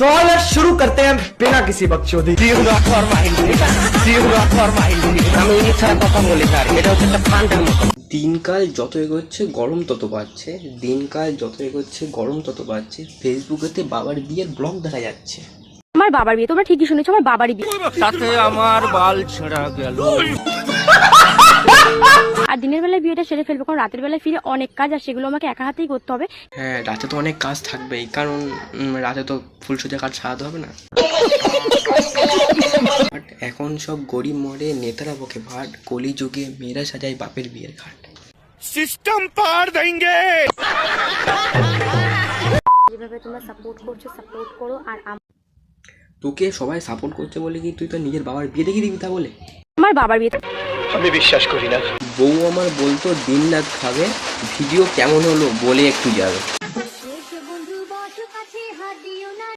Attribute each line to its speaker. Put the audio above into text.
Speaker 1: तो यार शुरू करते हैं बिना किसी बकचोदी।
Speaker 2: দিনকাল যত এগোচ্ছে গরম তত বাড়ছে, দিনকাল যত এগোচ্ছে গরম তত বাড়ছে। ফেসবুকেতে বাবার বিয়ের ব্লগ দেখা যাচ্ছে।
Speaker 3: আমার বাবার বিয়ে, তোমরা ঠিকই শুনেছো, আমার বাবারই বিয়ে।
Speaker 4: সাথে আমার বাল ছেঁড়া গেল।
Speaker 3: আর দিনের বেলায় বিয়েটা সেরে ফেলবো, কারণ রাতের বেলায় ফিরে অনেক কাজ, আর সেগুলো আমাকে একা হাতেই করতে হবে।
Speaker 2: হ্যাঁ, রাতে তো অনেক কাজ থাকবেই, কারণ রাতে তো ফুলসজ্জা কাজ সারাতে হবে না। বাট এখন সব গরিব মরে নেতারা বকে ভাট, কলিযুগে মেয়েরা সাজায় বাপের বিয়ের ঘাট।
Speaker 4: সিস্টেম পার দেंगे।
Speaker 3: যেভাবে তোমরা সাপোর্ট করছো, সাপোর্ট করো। আর
Speaker 2: তোকে সবাই সাপোর্ট করছে বলে কি তুই তো নিজের বাবার বিয়ে দেখে দিবি তা বলে?
Speaker 3: আমার বাবার বিয়ে
Speaker 1: আমি বিশ্বাস করি না।
Speaker 2: বউ আমার বলতো দিন রাত খাবে, ভিডিও কেমন হলো বলে একটু যাবে।